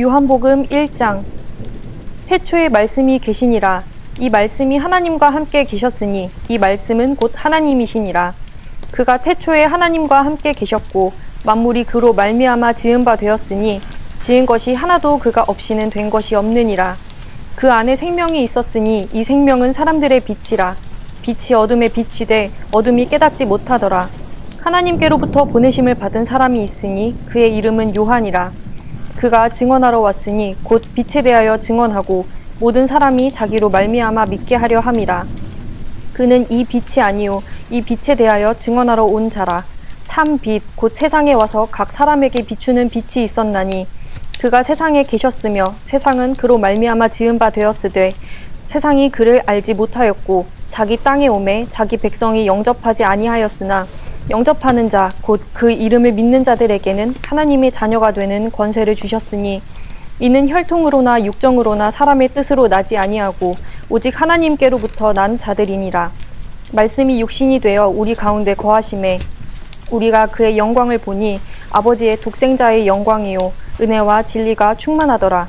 요한복음 1장. 태초에 말씀이 계시니라. 이 말씀이 하나님과 함께 계셨으니 이 말씀은 곧 하나님이시니라. 그가 태초에 하나님과 함께 계셨고 만물이 그로 말미암아 지은 바 되었으니 지은 것이 하나도 그가 없이는 된 것이 없느니라. 그 안에 생명이 있었으니 이 생명은 사람들의 빛이라. 빛이 어둠에 빛이 돼 어둠이 깨닫지 못하더라. 하나님께로부터 보내심을 받은 사람이 있으니 그의 이름은 요한이라. 그가 증언하러 왔으니 곧 빛에 대하여 증언하고 모든 사람이 자기로 말미암아 믿게 하려 함이라. 그는 이 빛이 아니요 이 빛에 대하여 증언하러 온 자라. 참 빛 곧 세상에 와서 각 사람에게 비추는 빛이 있었나니 그가 세상에 계셨으며 세상은 그로 말미암아 지은 바 되었으되 세상이 그를 알지 못하였고 자기 땅에 오매 자기 백성이 영접하지 아니하였으나 영접하는 자 곧 그 이름을 믿는 자들에게는 하나님의 자녀가 되는 권세를 주셨으니 이는 혈통으로나 육정으로나 사람의 뜻으로 나지 아니하고 오직 하나님께로부터 난 자들이니라. 말씀이 육신이 되어 우리 가운데 거하심에 우리가 그의 영광을 보니 아버지의 독생자의 영광이요 은혜와 진리가 충만하더라.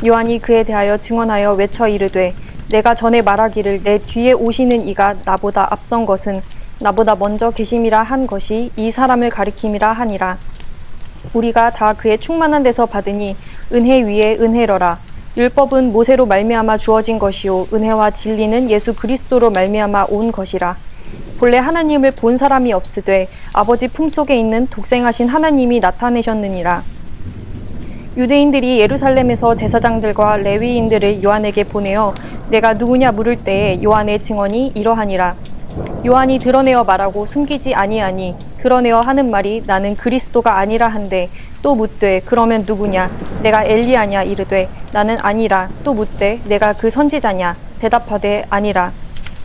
요한이 그에 대하여 증언하여 외쳐 이르되 내가 전에 말하기를 내 뒤에 오시는 이가 나보다 앞선 것은 나보다 먼저 계심이라 한 것이 이 사람을 가리킴이라 하니라. 우리가 다 그의 충만한 데서 받으니 은혜 위에 은혜러라. 율법은 모세로 말미암아 주어진 것이요 은혜와 진리는 예수 그리스도로 말미암아 온 것이라. 본래 하나님을 본 사람이 없으되 아버지 품속에 있는 독생하신 하나님이 나타내셨느니라. 유대인들이 예루살렘에서 제사장들과 레위인들을 요한에게 보내어 내가 누구냐 물을 때에 요한의 증언이 이러하니라. 요한이 드러내어 말하고 숨기지 아니하니 드러내어 하는 말이 나는 그리스도가 아니라 한데 또 묻되 그러면 누구냐 내가 엘리야냐 이르되 나는 아니라 또 묻되 내가 그 선지자냐 대답하되 아니라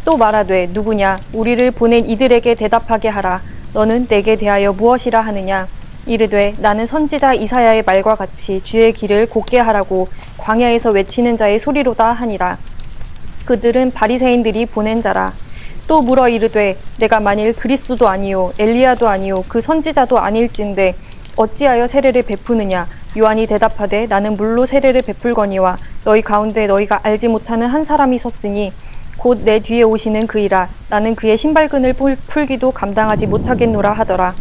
또 말하되 누구냐 우리를 보낸 이들에게 대답하게 하라 너는 내게 대하여 무엇이라 하느냐 이르되 나는 선지자 이사야의 말과 같이 주의 길을 곧게 하라고 광야에서 외치는 자의 소리로다 하니라. 그들은 바리새인들이 보낸 자라. 또 물어 이르되 내가 만일 그리스도도 아니요 엘리야도 아니요 그 선지자도 아닐진데 어찌하여 세례를 베푸느냐. 요한이 대답하되 나는 물로 세례를 베풀거니와 너희 가운데 너희가 알지 못하는 한 사람이 섰으니 곧 내 뒤에 오시는 그이라. 나는 그의 신발끈을 풀기도 감당하지 못하겠노라 하더라.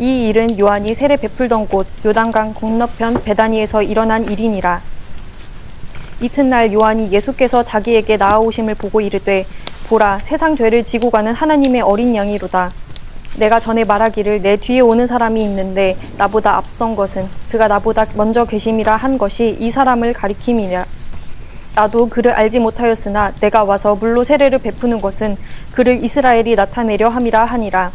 이 일은 요한이 세례 베풀던 곳 요단강 건너편 베다니에서 일어난 일이니라. 이튿날 요한이 예수께서 자기에게 나아오심을 보고 이르되 보라 세상 죄를 지고 가는 하나님의 어린 양이로다. 내가 전에 말하기를 내 뒤에 오는 사람이 있는데 나보다 앞선 것은 그가 나보다 먼저 계심이라 한 것이 이 사람을 가리킴이라. 나도 그를 알지 못하였으나 내가 와서 물로 세례를 베푸는 것은 그를 이스라엘이 나타내려 함이라 하니라.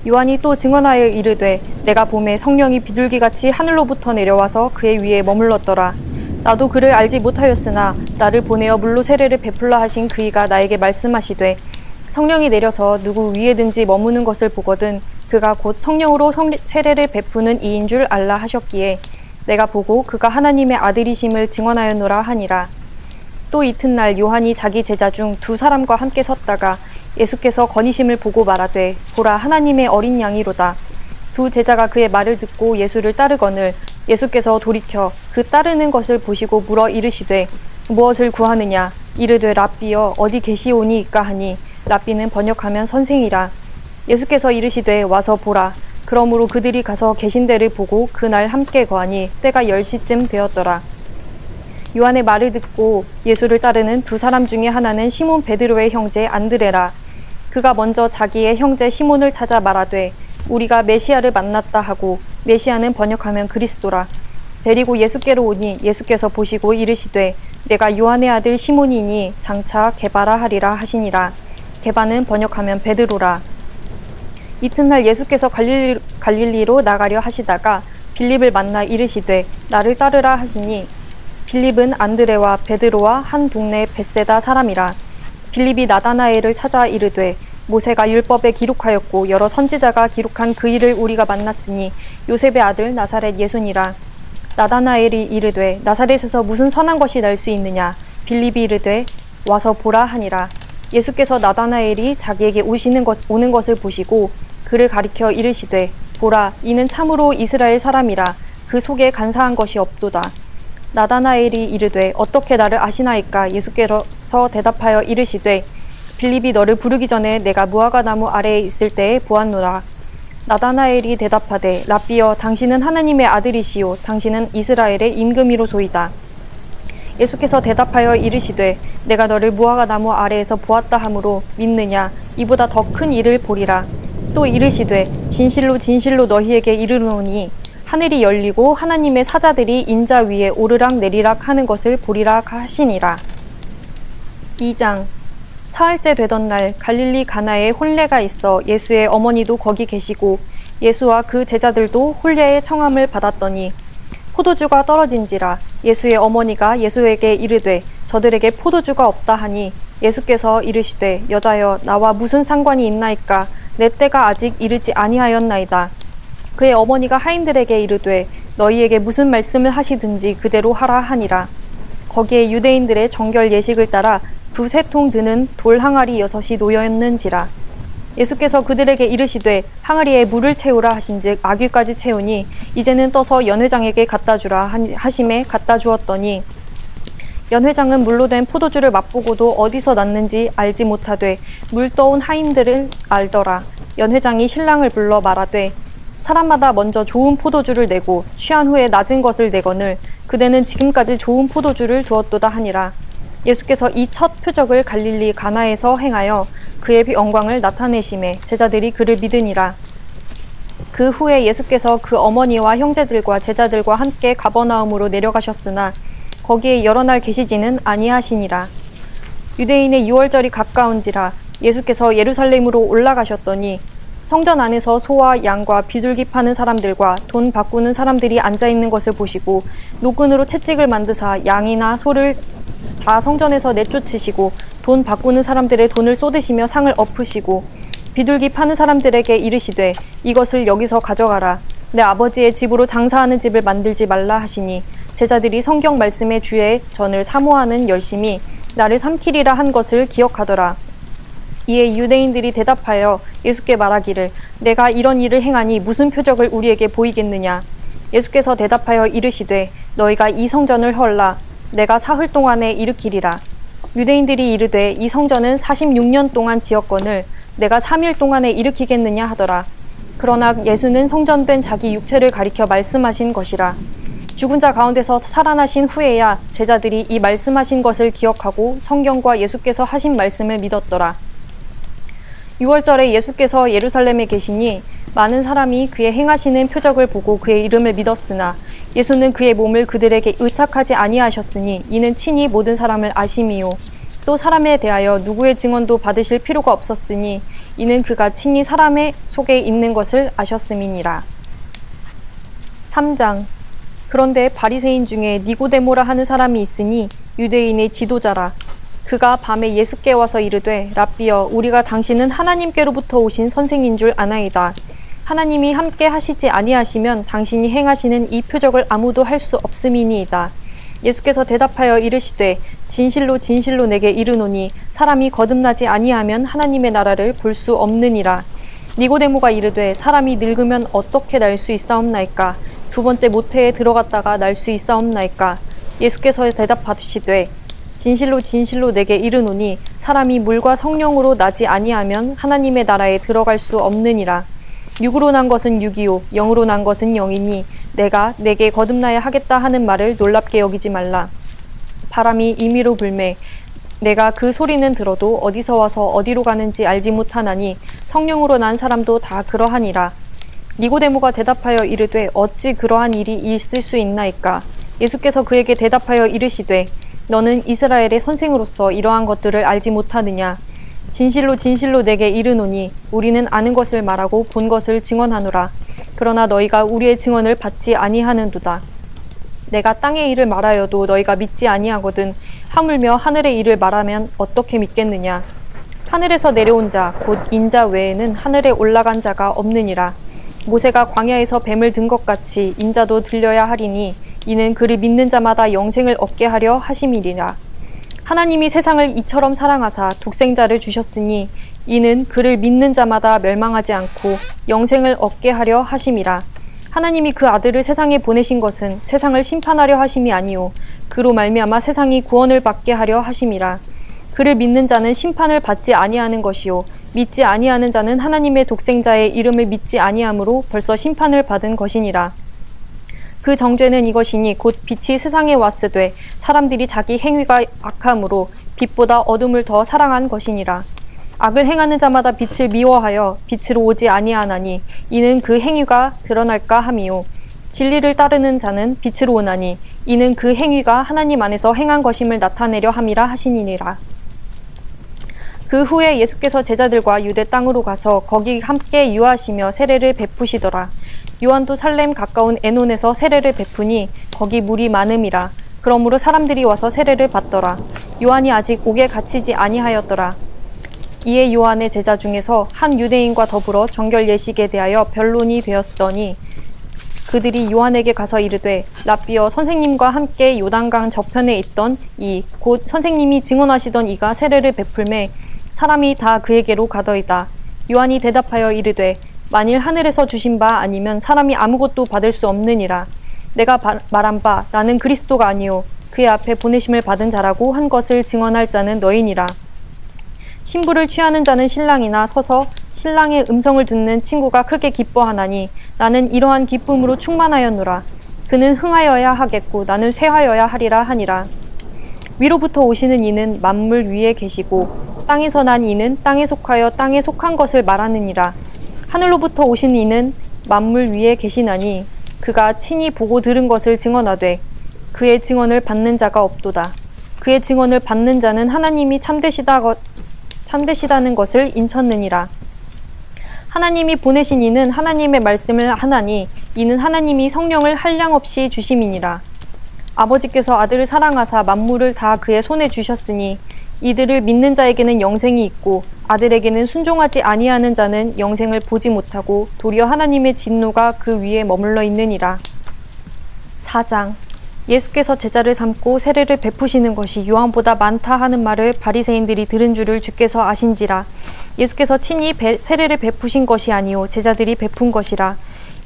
요한이 또 증언하여 이르되 내가 보매 성령이 비둘기같이 하늘로부터 내려와서 그의 위에 머물렀더라. 나도 그를 알지 못하였으나 나를 보내어 물로 세례를 베풀라 하신 그이가 나에게 말씀하시되 성령이 내려서 누구 위에든지 머무는 것을 보거든 그가 곧 성령으로 세례를 베푸는 이인 줄 알라 하셨기에 내가 보고 그가 하나님의 아들이심을 증언하였노라 하니라. 또 이튿날 요한이 자기 제자 중 두 사람과 함께 섰다가 예수께서 거니심을 보고 말하되 보라 하나님의 어린 양이로다. 두 제자가 그의 말을 듣고 예수를 따르거늘 예수께서 돌이켜 그 따르는 것을 보시고 물어 이르시되 무엇을 구하느냐. 이르되 랍비여 어디 계시오니이까 하니 랍비는 번역하면 선생이라. 예수께서 이르시되 와서 보라. 그러므로 그들이 가서 계신 데를 보고 그날 함께 거하니 때가 10시쯤 되었더라. 요한의 말을 듣고 예수를 따르는 두 사람 중에 하나는 시몬 베드로의 형제 안드레라. 그가 먼저 자기의 형제 시몬을 찾아 말하되 우리가 메시아를 만났다 하고 메시아는 번역하면 그리스도라. 데리고 예수께로 오니 예수께서 보시고 이르시되 내가 요한의 아들 시몬이니 장차 게바라 하리라 하시니라. 게바는 번역하면 베드로라. 이튿날 예수께서 갈릴리로 나가려 하시다가 빌립을 만나 이르시되 나를 따르라 하시니 빌립은 안드레와 베드로와 한 동네 벳세다 사람이라. 빌립이 나다나엘을 찾아 이르되 모세가 율법에 기록하였고 여러 선지자가 기록한 그 일을 우리가 만났으니 요셉의 아들 나사렛 예수니라. 나다나엘이 이르되 나사렛에서 무슨 선한 것이 날 수 있느냐. 빌립이 이르되 와서 보라 하니라. 예수께서 나다나엘이 자기에게 오는 것을 보시고 그를 가리켜 이르시되 보라 이는 참으로 이스라엘 사람이라. 그 속에 간사한 것이 없도다. 나다나엘이 이르되 어떻게 나를 아시나이까? 예수께서 대답하여 이르시되 빌립이 너를 부르기 전에 내가 무화과 나무 아래에 있을 때에 보았노라. 나다나엘이 대답하되 랍비여 당신은 하나님의 아들이시요 당신은 이스라엘의 임금이로소이다. 예수께서 대답하여 이르시되 내가 너를 무화과 나무 아래에서 보았다 하므로 믿느냐? 이보다 더 큰 일을 보리라. 또 이르시되 진실로 진실로 너희에게 이르노니 하늘이 열리고 하나님의 사자들이 인자 위에 오르락 내리락 하는 것을 보리라 하시니라. 2장. 사흘째 되던 날 갈릴리 가나에 혼례가 있어 예수의 어머니도 거기 계시고 예수와 그 제자들도 혼례의 청함을 받았더니 포도주가 떨어진지라. 예수의 어머니가 예수에게 이르되 저들에게 포도주가 없다 하니 예수께서 이르시되 여자여 나와 무슨 상관이 있나이까? 내 때가 아직 이르지 아니하였나이다. 그의 어머니가 하인들에게 이르되 너희에게 무슨 말씀을 하시든지 그대로 하라 하니라. 거기에 유대인들의 정결 예식을 따라 두세 통 드는 돌 항아리 6이 놓였는지라. 예수께서 그들에게 이르시되 항아리에 물을 채우라 하신즉 아귀까지 채우니 이제는 떠서 연회장에게 갖다 주라 하심에 갖다 주었더니 연회장은 물로 된 포도주를 맛보고도 어디서 났는지 알지 못하되 물 떠온 하인들을 알더라. 연회장이 신랑을 불러 말하되 사람마다 먼저 좋은 포도주를 내고 취한 후에 낮은 것을 내거늘 그대는 지금까지 좋은 포도주를 두었도다 하니라. 예수께서 이 첫 표적을 갈릴리 가나에서 행하여 그의 영광을 나타내심에 제자들이 그를 믿으니라. 그 후에 예수께서 그 어머니와 형제들과 제자들과 함께 가버나움으로 내려가셨으나 거기에 여러 날 계시지는 아니하시니라. 유대인의 유월절이 가까운지라 예수께서 예루살렘으로 올라가셨더니 성전 안에서 소와 양과 비둘기 파는 사람들과 돈 바꾸는 사람들이 앉아있는 것을 보시고 노끈으로 채찍을 만드사 양이나 소를 다 성전에서 내쫓으시고 돈 바꾸는 사람들의 돈을 쏟으시며 상을 엎으시고 비둘기 파는 사람들에게 이르시되 이것을 여기서 가져가라. 내 아버지의 집으로 장사하는 집을 만들지 말라 하시니 제자들이 성경 말씀의 주의 전을 사모하는 열심이 나를 삼키리라 한 것을 기억하더라. 이에 유대인들이 대답하여 예수께 말하기를 내가 이런 일을 행하니 무슨 표적을 우리에게 보이겠느냐. 예수께서 대답하여 이르시되 너희가 이 성전을 헐라. 내가 사흘 동안에 일으키리라. 유대인들이 이르되 이 성전은 46년 동안 지었거늘 내가 3일 동안에 일으키겠느냐 하더라. 그러나 예수는 성전된 자기 육체를 가리켜 말씀하신 것이라. 죽은 자 가운데서 살아나신 후에야 제자들이 이 말씀하신 것을 기억하고 성경과 예수께서 하신 말씀을 믿었더라. 6월절에 예수께서 예루살렘에 계시니 많은 사람이 그의 행하시는 표적을 보고 그의 이름을 믿었으나 예수는 그의 몸을 그들에게 의탁하지 아니하셨으니 이는 친히 모든 사람을 아심이요 또 사람에 대하여 누구의 증언도 받으실 필요가 없었으니 이는 그가 친히 사람의 속에 있는 것을 아셨음이니라. 3장. 그런데 바리새인 중에 니고데모라 하는 사람이 있으니 유대인의 지도자라. 그가 밤에 예수께 와서 이르되 랍비여 우리가 당신은 하나님께로부터 오신 선생인 줄 아나이다. 하나님이 함께 하시지 아니하시면 당신이 행하시는 이 표적을 아무도 할 수 없음이니이다. 예수께서 대답하여 이르시되 진실로 진실로 내게 이르노니 사람이 거듭나지 아니하면 하나님의 나라를 볼 수 없느니라. 니고데모가 이르되 사람이 늙으면 어떻게 날 수 있사옵나이까? 두 번째 모태에 들어갔다가 날 수 있사옵나이까? 예수께서 대답하시되 진실로 진실로 내게 이르노니 사람이 물과 성령으로 나지 아니하면 하나님의 나라에 들어갈 수 없느니라. 육으로 난 것은 육이요 영으로 난 것은 영이니 내가 내게 거듭나야 하겠다 하는 말을 놀랍게 여기지 말라. 바람이 임의로 불매 내가 그 소리는 들어도 어디서 와서 어디로 가는지 알지 못하나니 성령으로 난 사람도 다 그러하니라. 니고데모가 대답하여 이르되 어찌 그러한 일이 있을 수 있나이까? 예수께서 그에게 대답하여 이르시되 너는 이스라엘의 선생으로서 이러한 것들을 알지 못하느냐? 진실로 진실로 내게 이르노니 우리는 아는 것을 말하고 본 것을 증언하노라. 그러나 너희가 우리의 증언을 받지 아니하는도다. 내가 땅의 일을 말하여도 너희가 믿지 아니하거든 하물며 하늘의 일을 말하면 어떻게 믿겠느냐? 하늘에서 내려온 자 곧 인자 외에는 하늘에 올라간 자가 없느니라. 모세가 광야에서 뱀을 든 것 같이 인자도 들려야 하리니 이는 그를 믿는 자마다 영생을 얻게 하려 하심이니라. 하나님이 세상을 이처럼 사랑하사 독생자를 주셨으니 이는 그를 믿는 자마다 멸망하지 않고 영생을 얻게 하려 하심이라. 하나님이 그 아들을 세상에 보내신 것은 세상을 심판하려 하심이 아니요 그로 말미암아 세상이 구원을 받게 하려 하심이라. 그를 믿는 자는 심판을 받지 아니하는 것이요 믿지 아니하는 자는 하나님의 독생자의 이름을 믿지 아니함으로 벌써 심판을 받은 것이니라. 그 정죄는 이것이니 곧 빛이 세상에 왔으되 사람들이 자기 행위가 악함으로 빛보다 어둠을 더 사랑한 것이니라. 악을 행하는 자마다 빛을 미워하여 빛으로 오지 아니하나니 이는 그 행위가 드러날까 함이요 진리를 따르는 자는 빛으로 오나니 이는 그 행위가 하나님 안에서 행한 것임을 나타내려 함이라 하시니라. 그 후에 예수께서 제자들과 유대 땅으로 가서 거기 함께 유하시며 세례를 베푸시더라. 요한도 살렘 가까운 에논에서 세례를 베푸니 거기 물이 많음이라. 그러므로 사람들이 와서 세례를 받더라. 요한이 아직 옥에 갇히지 아니하였더라. 이에 요한의 제자 중에서 한 유대인과 더불어 정결 예식에 대하여 변론이 되었더니 그들이 요한에게 가서 이르되 랍비여 선생님과 함께 요단강 저편에 있던 이 곧 선생님이 증언하시던 이가 세례를 베풀매 사람이 다 그에게로 가더이다. 요한이 대답하여 이르되 만일 하늘에서 주신 바 아니면 사람이 아무것도 받을 수 없느니라. 내가 말한 바 나는 그리스도가 아니요 그의 앞에 보내심을 받은 자라고 한 것을 증언할 자는 너희니라. 신부를 취하는 자는 신랑이나 서서 신랑의 음성을 듣는 친구가 크게 기뻐하나니 나는 이러한 기쁨으로 충만하였노라. 그는 흥하여야 하겠고 나는 쇠하여야 하리라 하니라. 위로부터 오시는 이는 만물 위에 계시고 땅에서 난 이는 땅에 속하여 땅에 속한 것을 말하느니라. 하늘로부터 오신 이는 만물 위에 계시나니 그가 친히 보고 들은 것을 증언하되 그의 증언을 받는 자가 없도다. 그의 증언을 받는 자는 하나님이 참되시다는 것을 인쳤느니라. 하나님이 보내신 이는 하나님의 말씀을 하나니 이는 하나님이 성령을 한량없이 주심이니라. 아버지께서 아들을 사랑하사 만물을 다 그의 손에 주셨으니 이들을 믿는 자에게는 영생이 있고 아들에게는 순종하지 아니하는 자는 영생을 보지 못하고 도리어 하나님의 진노가 그 위에 머물러 있느니라. 4장. 예수께서 제자를 삼고 세례를 베푸시는 것이 요한보다 많다 하는 말을 바리새인들이 들은 줄을 주께서 아신지라. 예수께서 친히 세례를 베푸신 것이 아니요 제자들이 베푼 것이라.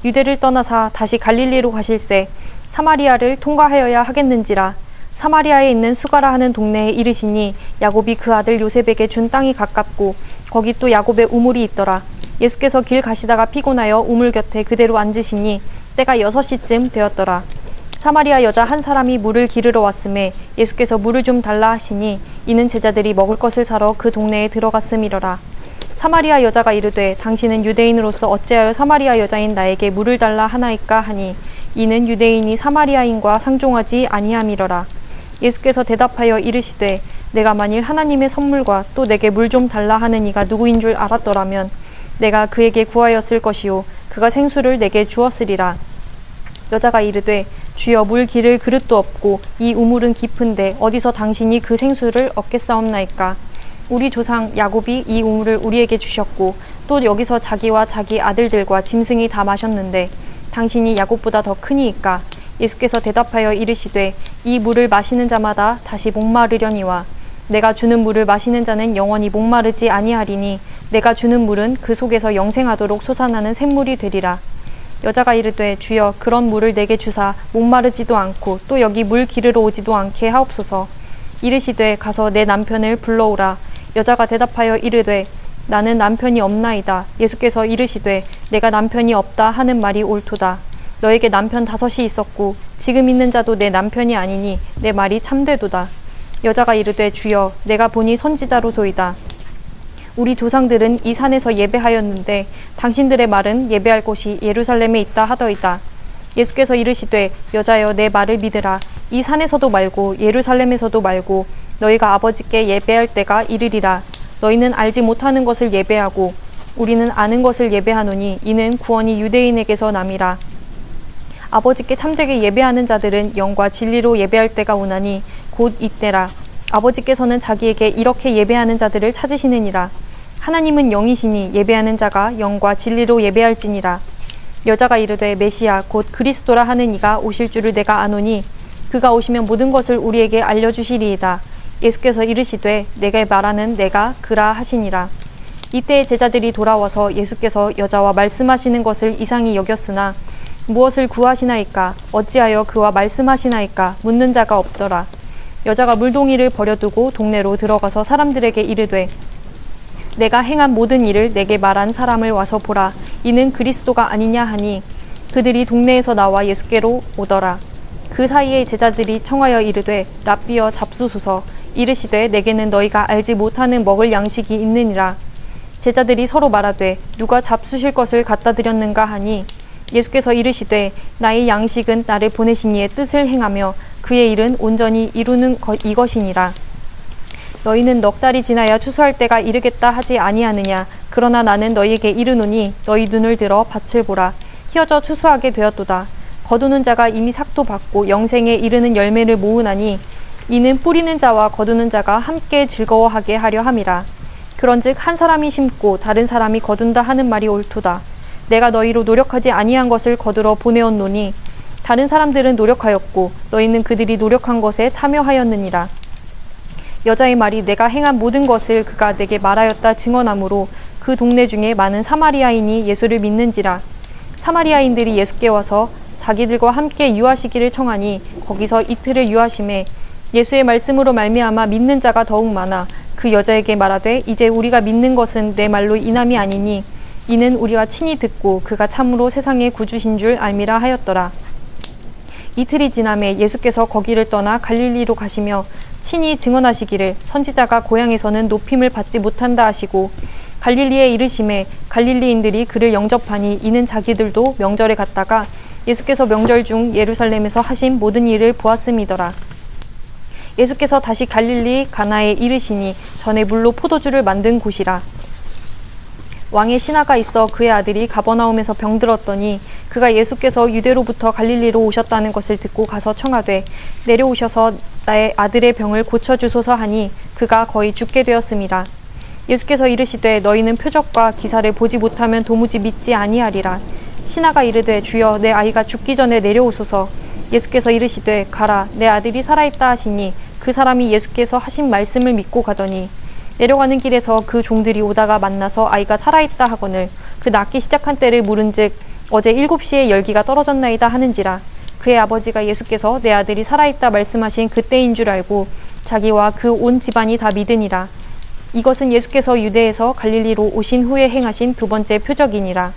유대를 떠나사 다시 갈릴리로 가실새 사마리아를 통과하여야 하겠는지라. 사마리아에 있는 수가라 하는 동네에 이르시니 야곱이 그 아들 요셉에게 준 땅이 가깝고 거기 또 야곱의 우물이 있더라. 예수께서 길 가시다가 피곤하여 우물 곁에 그대로 앉으시니 때가 6시쯤 되었더라. 사마리아 여자 한 사람이 물을 기르러 왔음에 예수께서 물을 좀 달라 하시니 이는 제자들이 먹을 것을 사러 그 동네에 들어갔음이러라. 사마리아 여자가 이르되 당신은 유대인으로서 어찌하여 사마리아 여자인 나에게 물을 달라 하나이까 하니 이는 유대인이 사마리아인과 상종하지 아니함이러라. 예수께서 대답하여 이르시되 내가 만일 하나님의 선물과 또 내게 물 좀 달라 하는 이가 누구인 줄 알았더라면 내가 그에게 구하였을 것이요 그가 생수를 내게 주었으리라. 여자가 이르되 주여 물 기를 그릇도 없고 이 우물은 깊은데 어디서 당신이 그 생수를 얻겠사옵나이까. 우리 조상 야곱이 이 우물을 우리에게 주셨고 또 여기서 자기와 자기 아들들과 짐승이 다 마셨는데 당신이 야곱보다 더 크니이까. 예수께서 대답하여 이르시되 이 물을 마시는 자마다 다시 목마르려니와 내가 주는 물을 마시는 자는 영원히 목마르지 아니하리니 내가 주는 물은 그 속에서 영생하도록 솟아나는 샘물이 되리라. 여자가 이르되 주여 그런 물을 내게 주사 목마르지도 않고 또 여기 물 기르러 오지도 않게 하옵소서. 이르시되 가서 내 남편을 불러오라. 여자가 대답하여 이르되 나는 남편이 없나이다. 예수께서 이르시되 내가 남편이 없다 하는 말이 옳도다. 너에게 남편 5이 있었고 지금 있는 자도 내 남편이 아니니 내 말이 참되도다. 여자가 이르되 주여 내가 보니 선지자로소이다. 우리 조상들은 이 산에서 예배하였는데 당신들의 말은 예배할 곳이 예루살렘에 있다 하더이다. 예수께서 이르시되 여자여 내 말을 믿으라. 이 산에서도 말고 예루살렘에서도 말고 너희가 아버지께 예배할 때가 이르리라. 너희는 알지 못하는 것을 예배하고 우리는 아는 것을 예배하노니 이는 구원이 유대인에게서 남이라. 아버지께 참되게 예배하는 자들은 영과 진리로 예배할 때가 오나니 곧 이때라. 아버지께서는 자기에게 이렇게 예배하는 자들을 찾으시느니라. 하나님은 영이시니 예배하는 자가 영과 진리로 예배할지니라. 여자가 이르되 메시아 곧 그리스도라 하는 이가 오실 줄을 내가 아노니 그가 오시면 모든 것을 우리에게 알려주시리이다. 예수께서 이르시되 내가 말하는 내가 그라 하시니라. 이때 제자들이 돌아와서 예수께서 여자와 말씀하시는 것을 이상히 여겼으나 무엇을 구하시나이까? 어찌하여 그와 말씀하시나이까? 묻는 자가 없더라. 여자가 물동이를 버려두고 동네로 들어가서 사람들에게 이르되 내가 행한 모든 일을 내게 말한 사람을 와서 보라. 이는 그리스도가 아니냐 하니 그들이 동네에서 나와 예수께로 오더라. 그 사이에 제자들이 청하여 이르되 랍비여 잡수소서. 이르시되 내게는 너희가 알지 못하는 먹을 양식이 있느니라. 제자들이 서로 말하되 누가 잡수실 것을 갖다 드렸는가 하니 예수께서 이르시되 나의 양식은 나를 보내신 이의 뜻을 행하며 그의 일은 온전히 이루는 이것이니라. 너희는 넉 달이 지나야 추수할 때가 이르겠다 하지 아니하느냐. 그러나 나는 너희에게 이르노니 너희 눈을 들어 밭을 보라. 휘어져 추수하게 되었도다. 거두는 자가 이미 삭도 받고 영생에 이르는 열매를 모으나니 이는 뿌리는 자와 거두는 자가 함께 즐거워하게 하려 함이라. 그런즉 한 사람이 심고 다른 사람이 거둔다 하는 말이 옳도다. 내가 너희로 노력하지 아니한 것을 거두러 보내었노니 다른 사람들은 노력하였고 너희는 그들이 노력한 것에 참여하였느니라. 여자의 말이 내가 행한 모든 것을 그가 내게 말하였다 증언하므로 그 동네 중에 많은 사마리아인이 예수를 믿는지라. 사마리아인들이 예수께 와서 자기들과 함께 유하시기를 청하니 거기서 이틀을 유하심에 예수의 말씀으로 말미암아 믿는 자가 더욱 많아 그 여자에게 말하되 이제 우리가 믿는 것은 내 말로 인함이 아니니 이는 우리가 친히 듣고 그가 참으로 세상의 구주신 줄 알미라 하였더라. 이틀이 지남에 예수께서 거기를 떠나 갈릴리로 가시며 친히 증언하시기를 선지자가 고향에서는 높임을 받지 못한다 하시고 갈릴리에 이르심에 갈릴리인들이 그를 영접하니 이는 자기들도 명절에 갔다가 예수께서 명절 중 예루살렘에서 하신 모든 일을 보았음이더라. 예수께서 다시 갈릴리 가나에 이르시니 전에 물로 포도주를 만든 곳이라. 왕의 신하가 있어 그의 아들이 가버나움에서 병들었더니 그가 예수께서 유대로부터 갈릴리로 오셨다는 것을 듣고 가서 청하되 내려오셔서 나의 아들의 병을 고쳐주소서 하니 그가 거의 죽게 되었음이라. 예수께서 이르시되 너희는 표적과 기사를 보지 못하면 도무지 믿지 아니하리라. 신하가 이르되 주여 내 아이가 죽기 전에 내려오소서. 예수께서 이르시되 가라 내 아들이 살아있다 하시니 그 사람이 예수께서 하신 말씀을 믿고 가더니 내려가는 길에서 그 종들이 오다가 만나서 아이가 살아있다 하거늘 그 낫기 시작한 때를 물은즉 어제 7시에 열기가 떨어졌나이다 하는지라. 그의 아버지가 예수께서 내 아들이 살아있다 말씀하신 그때인 줄 알고 자기와 그 온 집안이 다 믿으니라. 이것은 예수께서 유대에서 갈릴리로 오신 후에 행하신 두 번째 표적이니라.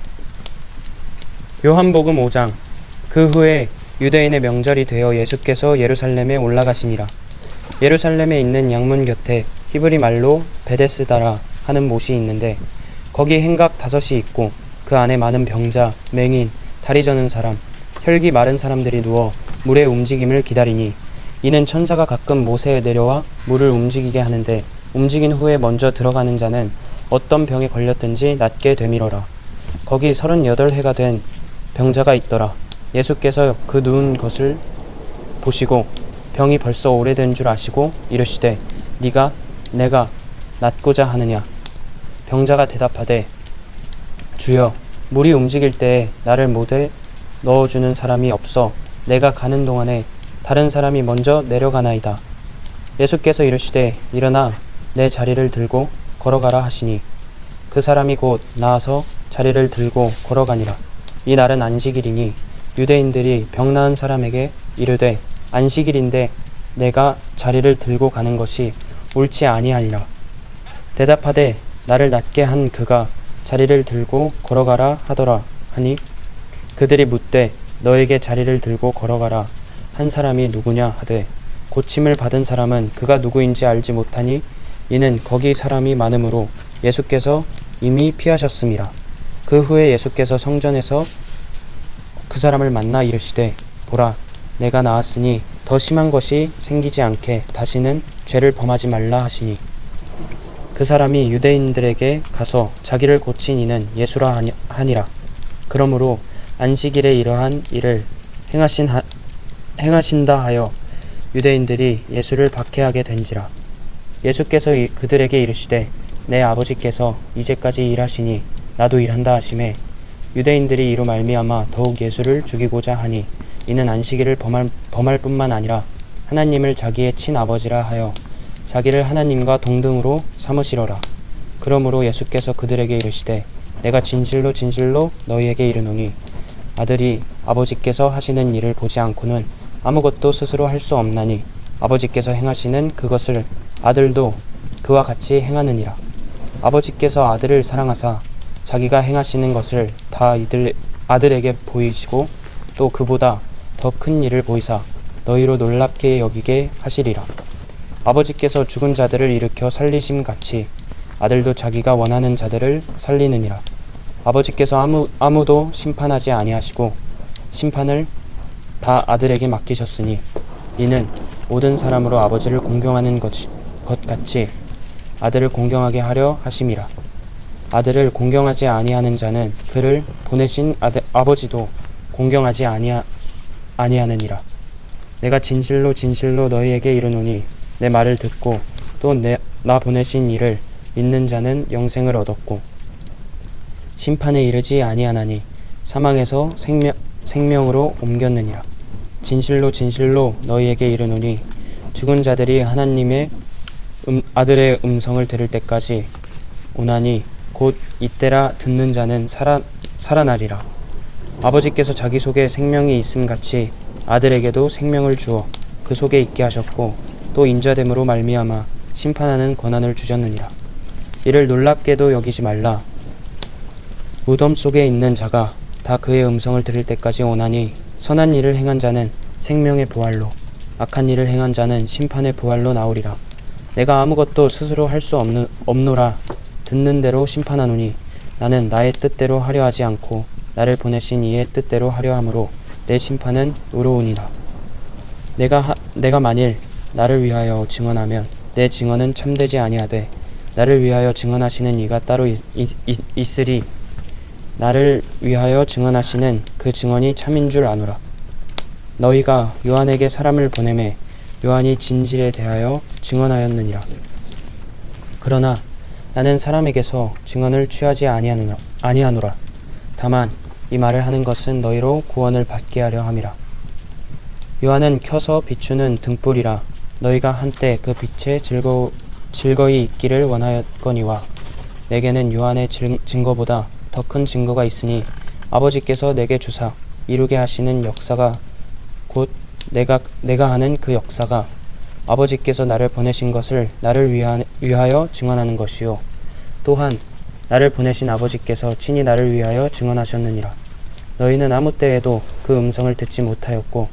요한복음 5장. 그 후에 유대인의 명절이 되어 예수께서 예루살렘에 올라가시니라. 예루살렘에 있는 양문 곁에 히브리 말로 베데스다라 하는 못이 있는데 거기 행각 5이 있고 그 안에 많은 병자, 맹인, 다리 저는 사람, 혈기 마른 사람들이 누워 물의 움직임을 기다리니 이는 천사가 가끔 못에 내려와 물을 움직이게 하는데 움직인 후에 먼저 들어가는 자는 어떤 병에 걸렸든지 낫게 되밀어라. 거기 38회가 된 병자가 있더라. 예수께서 그 누운 것을 보시고 병이 벌써 오래된 줄 아시고 이르시되 내가 낫고자 하느냐. 병자가 대답하되 주여 물이 움직일 때에 나를 못에 넣어주는 사람이 없어 내가 가는 동안에 다른 사람이 먼저 내려가나이다. 예수께서 이르시되 일어나 내 자리를 들고 걸어가라 하시니 그 사람이 곧 나아서 자리를 들고 걸어가니라. 이 날은 안식일이니 유대인들이 병 나은 사람에게 이르되 안식일인데 내가 자리를 들고 가는 것이 옳지 아니하니라. 대답하되 나를 낫게 한 그가 자리를 들고 걸어가라 하더라 하니 그들이 묻되 너에게 자리를 들고 걸어가라 한 사람이 누구냐 하되 고침을 받은 사람은 그가 누구인지 알지 못하니 이는 거기 사람이 많으므로 예수께서 이미 피하셨음이라. 그 후에 예수께서 성전에서 그 사람을 만나 이르시되 보라 내가 나았으니 더 심한 것이 생기지 않게 다시는 죄를 범하지 말라 하시니 그 사람이 유대인들에게 가서 자기를 고친 이는 예수라 하니라. 그러므로 안식일에 이러한 일을 행하신다 하여 유대인들이 예수를 박해하게 된지라. 예수께서 그들에게 이르시되 내 아버지께서 이제까지 일하시니 나도 일한다 하시매 유대인들이 이로 말미암아 더욱 예수를 죽이고자 하니 이는 안식일을 범할 뿐만 아니라 하나님을 자기의 친아버지라 하여 자기를 하나님과 동등으로 삼으시러라. 그러므로 예수께서 그들에게 이르시되 내가 진실로 진실로 너희에게 이르노니 아들이 아버지께서 하시는 일을 보지 않고는 아무것도 스스로 할 수 없나니 아버지께서 행하시는 그것을 아들도 그와 같이 행하느니라. 아버지께서 아들을 사랑하사 자기가 행하시는 것을 다 아들에게 보이시고 또 그보다 더 큰 일을 보이사 너희로 놀랍게 여기게 하시리라. 아버지께서 죽은 자들을 일으켜 살리심 같이 아들도 자기가 원하는 자들을 살리느니라. 아버지께서 아무도 심판하지 아니하시고 심판을 다 아들에게 맡기셨으니 이는 모든 사람으로 아버지를 공경하는 것 같이 아들을 공경하게 하려 하심이라. 아들을 공경하지 아니하는 자는 그를 보내신 아버지도 공경하지 아니하느니라. 내가 진실로 진실로 너희에게 이르노니 내 말을 듣고 또 나 보내신 이를 믿는 자는 영생을 얻었고 심판에 이르지 아니하나니 사망에서 생명으로 옮겼느니라. 진실로 진실로 너희에게 이르노니 죽은 자들이 하나님의 아들의 음성을 들을 때까지 오나니 곧 이때라 듣는 자는 살아나리라. 아버지께서 자기 속에 생명이 있음 같이 아들에게도 생명을 주어 그 속에 있게 하셨고 또 인자됨으로 말미암아 심판하는 권한을 주셨느니라. 이를 놀랍게도 여기지 말라. 무덤 속에 있는 자가 다 그의 음성을 들을 때까지 오나니 선한 일을 행한 자는 생명의 부활로 악한 일을 행한 자는 심판의 부활로 나오리라. 내가 아무것도 스스로 할 수 없노라. 듣는 대로 심판하노니 나는 나의 뜻대로 하려 하지 않고 나를 보내신 이의 뜻대로 하려 함으로 내 심판은 의로우니라. 내가 만일 나를 위하여 증언하면 내 증언은 참되지 아니하되 나를 위하여 증언하시는 이가 따로 있으리. 나를 위하여 증언하시는 그 증언이 참인 줄 아노라. 너희가 요한에게 사람을 보내매 요한이 진실에 대하여 증언하였느니라. 그러나 나는 사람에게서 증언을 취하지 아니하노라. 다만 이 말을 하는 것은 너희로 구원을 받게 하려 함이라. 요한은 켜서 비추는 등불이라. 너희가 한때 그 빛에 즐거이 있기를 원하였거니와 내게는 요한의 증거보다 더 큰 증거가 있으니 아버지께서 내게 주사 이루게 하시는 역사가 곧 내가 하는 그 역사가 아버지께서 나를 보내신 것을 나를 위하여 증언하는 것이요 또한 나를 보내신 아버지께서 친히 나를 위하여 증언하셨느니라. 너희는 아무 때에도 그 음성을 듣지 못하였고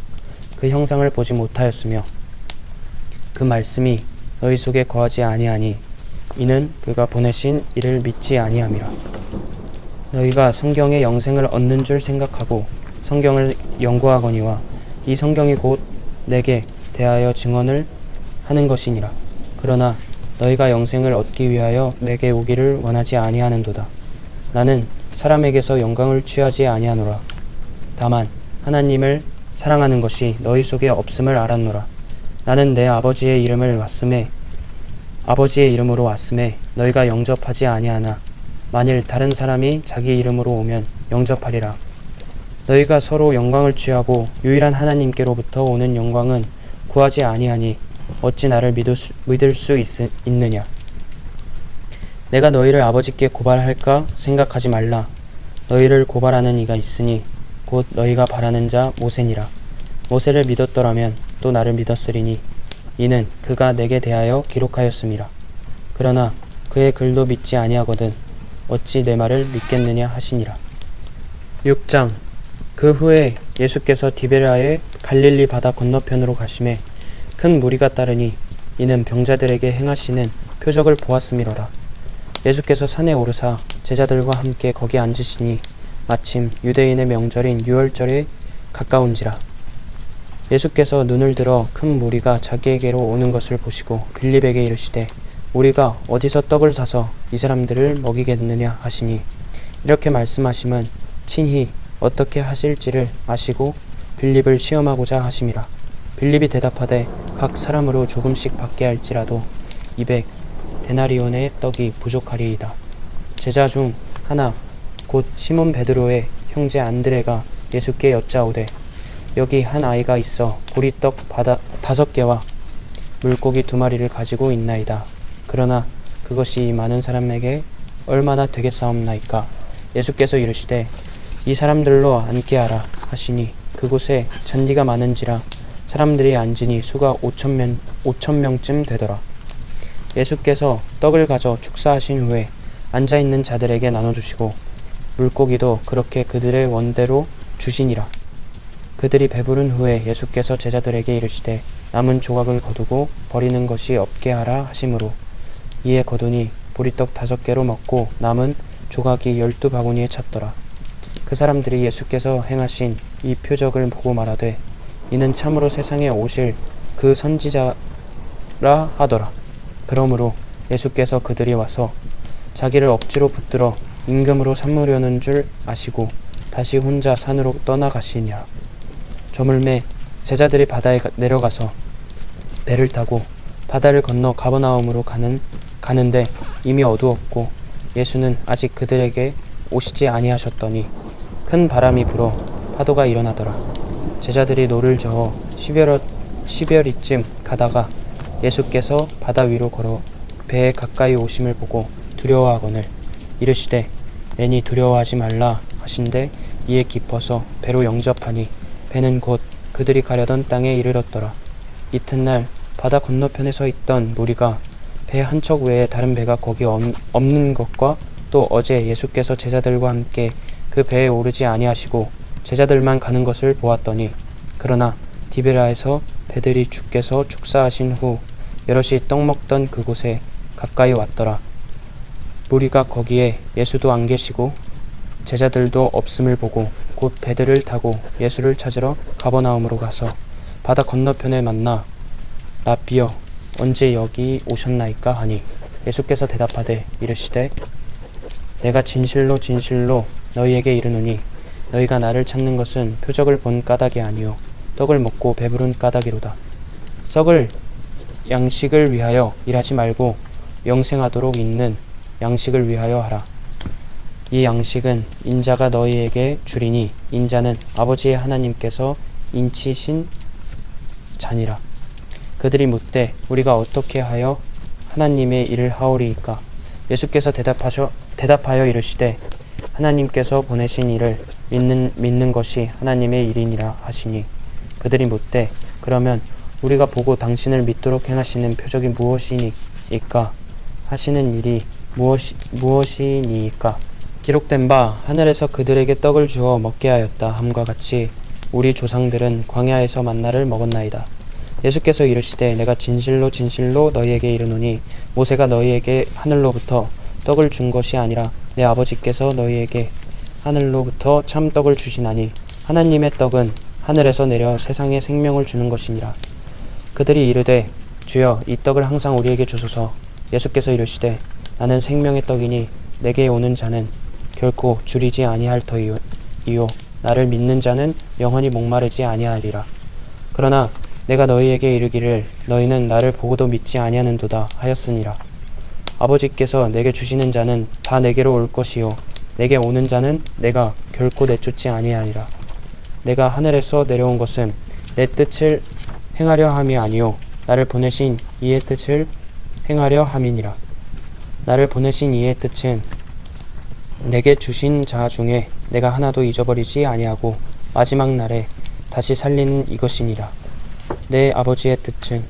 그 형상을 보지 못하였으며 그 말씀이 너희 속에 거하지 아니하니 이는 그가 보내신 이를 믿지 아니함이라. 너희가 성경의 영생을 얻는 줄 생각하고 성경을 연구하거니와 이 성경이 곧 내게 대하여 증언을 하는 것이니라. 그러나 너희가 영생을 얻기 위하여 내게 오기를 원하지 아니하는도다. 나는 사람에게서 영광을 취하지 아니하노라. 다만 하나님을 사랑하는 것이 너희 속에 없음을 알았노라. 나는 내 아버지의 이름으로 왔음에 너희가 영접하지 아니하나 만일 다른 사람이 자기 이름으로 오면 영접하리라. 너희가 서로 영광을 취하고 유일한 하나님께로부터 오는 영광은 구하지 아니하니 어찌 나를 믿을 수 있느냐. 내가 너희를 아버지께 고발할까 생각하지 말라. 너희를 고발하는 이가 있으니 곧 너희가 바라는 자 모세니라. 모세를 믿었더라면 또 나를 믿었으리니 이는 그가 내게 대하여 기록하였음이라. 그러나 그의 글도 믿지 아니하거든 어찌 내 말을 믿겠느냐 하시니라. 6장. 그 후에 예수께서 디베랴의 갈릴리 바다 건너편으로 가심에 큰 무리가 따르니 이는 병자들에게 행하시는 표적을 보았음이로라. 예수께서 산에 오르사 제자들과 함께 거기 앉으시니 마침 유대인의 명절인 유월절에 가까운지라. 예수께서 눈을 들어 큰 무리가 자기에게로 오는 것을 보시고 빌립에게 이르시되 우리가 어디서 떡을 사서 이 사람들을 먹이겠느냐 하시니 이렇게 말씀하심은 친히 어떻게 하실지를 아시고 빌립을 시험하고자 하심이라. 빌립이 대답하되 각 사람으로 조금씩 받게 할지라도 200 데나리온의 떡이 부족하리이다. 제자 중 하나 곧 시몬 베드로의 형제 안드레가 예수께 여짜오되 여기 한 아이가 있어 보리떡 5개와 물고기 2마리를 가지고 있나이다. 그러나 그것이 이 많은 사람에게 얼마나 되겠사옵나이까. 예수께서 이르시되 이 사람들로 앉게 하라 하시니 그곳에 잔디가 많은지라 사람들이 앉으니 수가 5,000명쯤 되더라. 예수께서 떡을 가져 축사하신 후에 앉아있는 자들에게 나눠주시고 물고기도 그렇게 그들의 원대로 주시니라. 그들이 배부른 후에 예수께서 제자들에게 이르시되 남은 조각을 거두고 버리는 것이 없게 하라 하심으로 이에 거두니 보리떡 5개로 먹고 남은 조각이 12바구니에 찼더라. 그 사람들이 예수께서 행하신 이 표적을 보고 말하되 이는 참으로 세상에 오실 그 선지자라 하더라. 그러므로 예수께서 그들이 와서 자기를 억지로 붙들어 임금으로 삼으려는 줄 아시고 다시 혼자 산으로 떠나가시니라. 저물매 제자들이 바다에 내려가서 배를 타고 바다를 건너 가버나움으로 가는데 이미 어두웠고 예수는 아직 그들에게 오시지 아니하셨더니 큰 바람이 불어 파도가 일어나더라. 제자들이 노를 저어 10여리쯤 가다가 예수께서 바다 위로 걸어 배에 가까이 오심을 보고 두려워하거늘 이르시되 내니 두려워하지 말라 하신데 이에 깊어서 배로 영접하니 배는 곧 그들이 가려던 땅에 이르렀더라. 이튿날 바다 건너편에 서 있던 무리가 배 한 척 외에 다른 배가 거기 없는 것과 또 어제 예수께서 제자들과 함께 그 배에 오르지 아니하시고 제자들만 가는 것을 보았더니 그러나 디베라에서 배들이 주께서 축사하신 후 여럿이 떡 먹던 그곳에 가까이 왔더라. 무리가 거기에 예수도 안 계시고 제자들도 없음을 보고 곧 배들을 타고 예수를 찾으러 가버나움으로 가서 바다 건너편에 만나 라비여 언제 여기 오셨나이까 하니 예수께서 대답하되 이르시되 내가 진실로 진실로 너희에게 이르노니 너희가 나를 찾는 것은 표적을 본 까닭이 아니요 떡을 먹고 배부른 까닭이로다. 썩을 양식을 위하여 일하지 말고 영생하도록 있는 양식을 위하여 하라. 이 양식은 인자가 너희에게 주리니 인자는 아버지의 하나님께서 인치신 자니라. 그들이 묻되 우리가 어떻게 하여 하나님의 일을 하오리이까? 예수께서 대답하여 이르시되 하나님께서 보내신 이를 믿는 것이 하나님의 일이니라 하시니 그들이 묻되 그러면 우리가 보고 당신을 믿도록 행하시는 표적이 무엇이니까? 하시는 일이 무엇이니까? 기록된 바 하늘에서 그들에게 떡을 주어 먹게 하였다 함과 같이 우리 조상들은 광야에서 만나를 먹었나이다. 예수께서 이르시되 내가 진실로 진실로 너희에게 이르노니 모세가 너희에게 하늘로부터 떡을 준 것이 아니라 내 아버지께서 너희에게 하늘로부터 참 떡을 주시나니 하나님의 떡은 하늘에서 내려 세상에 생명을 주는 것이니라. 그들이 이르되 주여 이 떡을 항상 우리에게 주소서. 예수께서 이르시되 나는 생명의 떡이니 내게 오는 자는 결코 줄이지 아니할 터이요 나를 믿는 자는 영원히 목마르지 아니하리라. 그러나 내가 너희에게 이르기를 너희는 나를 보고도 믿지 아니하는도다 하였으니라. 아버지께서 내게 주시는 자는 다 내게로 올 것이요 내게 오는 자는 내가 결코 내쫓지 아니하리라. 내가 하늘에서 내려온 것은 내 뜻을 행하려 함이 아니요 나를 보내신 이의 뜻을 행하려 함이니라. 나를 보내신 이의 뜻은 내게 주신 자 중에 내가 하나도 잊어버리지 아니하고 마지막 날에 다시 살리는 이것이니라. 내 아버지의 뜻은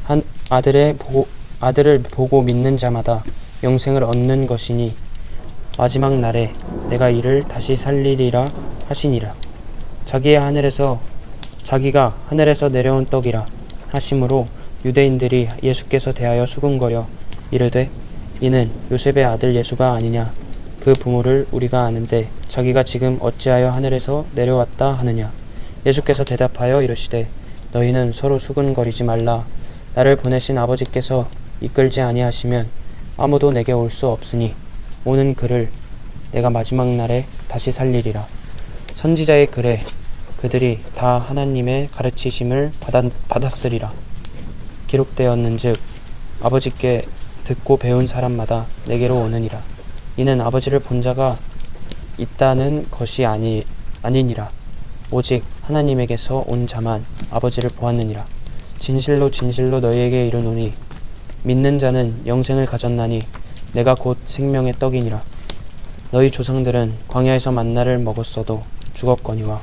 한 아들을 보고 믿는 자마다 영생을 얻는 것이니 마지막 날에 내가 이를 다시 살리리라 하시니라. 자기가 하늘에서 내려온 떡이라 하심으로 유대인들이 예수께서 대하여 수군거려 이르되 이는 요셉의 아들 예수가 아니냐. 그 부모를 우리가 아는데 자기가 지금 어찌하여 하늘에서 내려왔다 하느냐. 예수께서 대답하여 이르시되 너희는 서로 수군거리지 말라. 나를 보내신 아버지께서 이끌지 아니하시면 아무도 내게 올 수 없으니 오는 그를 내가 마지막 날에 다시 살리리라. 선지자의 글에 그들이 다 하나님의 가르치심을 받았으리라. 기록되었는즉 아버지께 듣고 배운 사람마다 내게로 오느니라. 이는 아버지를 본 자가 있다는 것이 아니니라. 오직 하나님에게서 온 자만 아버지를 보았느니라. 진실로 진실로 너희에게 이르노니 믿는 자는 영생을 가졌나니 내가 곧 생명의 떡이니라. 너희 조상들은 광야에서 만나를 먹었어도 죽었거니와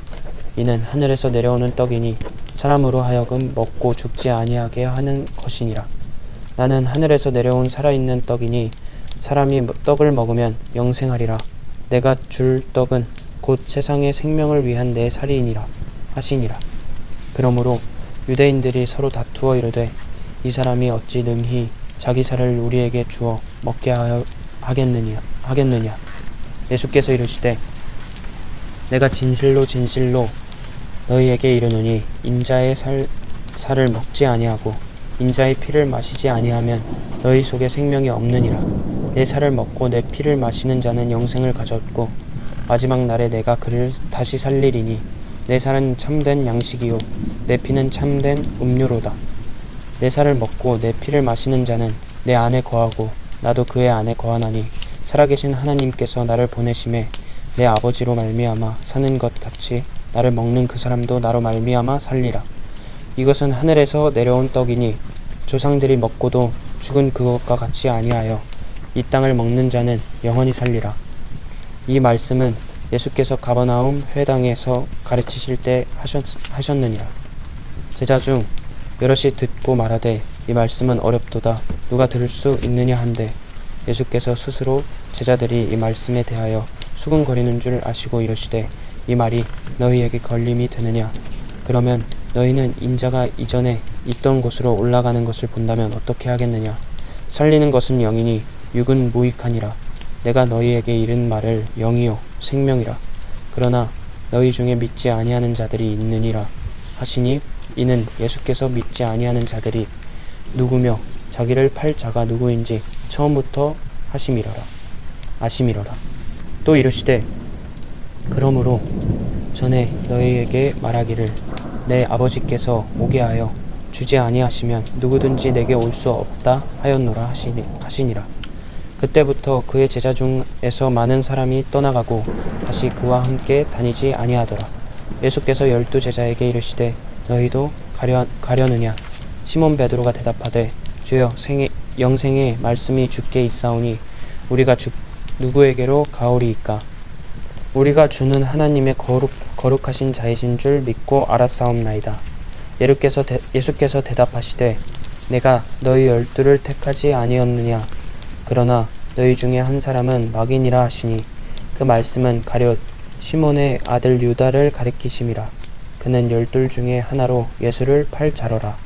이는 하늘에서 내려오는 떡이니 사람으로 하여금 먹고 죽지 아니하게 하는 것이니라. 나는 하늘에서 내려온 살아있는 떡이니 사람이 떡을 먹으면 영생하리라. 내가 줄 떡은 곧 세상의 생명을 위한 내 살이니라 하시니라. 그러므로 유대인들이 서로 다투어 이르되 이 사람이 어찌 능히 자기 살을 우리에게 주어 먹게 하겠느냐. 예수께서 이르시되 내가 진실로 진실로 너희에게 이르노니 인자의 살을 먹지 아니하고 인자의 피를 마시지 아니하면 너희 속에 생명이 없느니라. 내 살을 먹고 내 피를 마시는 자는 영생을 가졌고 마지막 날에 내가 그를 다시 살리리니 내 살은 참된 양식이요 내 피는 참된 음료로다. 내 살을 먹고 내 피를 마시는 자는 내 안에 거하고 나도 그의 안에 거하나니 살아계신 하나님께서 나를 보내심에 내 아버지로 말미암아 사는 것 같이 나를 먹는 그 사람도 나로 말미암아 살리라. 이것은 하늘에서 내려온 떡이니 조상들이 먹고도 죽은 그것과 같이 아니하여 이 땅을 먹는 자는 영원히 살리라. 이 말씀은 예수께서 가버나움 회당에서 가르치실 때 하셨느니라. 제자 중 여럿이 듣고 말하되 이 말씀은 어렵도다 누가 들을 수 있느냐 한데 예수께서 스스로 제자들이 이 말씀에 대하여 수군거리는 줄 아시고 이르시되 이 말이 너희에게 걸림이 되느냐. 그러면 너희는 인자가 이전에 있던 곳으로 올라가는 것을 본다면 어떻게 하겠느냐. 살리는 것은 영이니 육은 무익하니라. 내가 너희에게 이른 말을 영이요 생명이라. 그러나 너희 중에 믿지 아니하는 자들이 있느니라 하시니 이는 예수께서 믿지 아니하는 자들이 누구며 자기를 팔 자가 누구인지 처음부터 아심이러라. 또 이르시되 그러므로 전에 너희에게 말하기를 내 아버지께서 오게 하여 주지 아니하시면 누구든지 내게 올 수 없다 하였노라 하시니라. 그때부터 그의 제자 중에서 많은 사람이 떠나가고 다시 그와 함께 다니지 아니하더라. 예수께서 12 제자에게 이르시되 너희도 가려느냐. 시몬 베드로가 대답하되 주여 영생의 말씀이 주께 있사오니 우리가 누구에게로 가오리이까. 우리가 주는 하나님의 거룩하신 자이신 줄 믿고 알았사옵나이다. 예수께서 대답하시되 내가 너희 12를 택하지 아니었느냐. 그러나 너희 중에 한 사람은 마귀니라 하시니 그 말씀은 가룟 시몬의 아들 유다를 가리키심이라. 그는 12 중에 하나로 예수를 팔 자러라.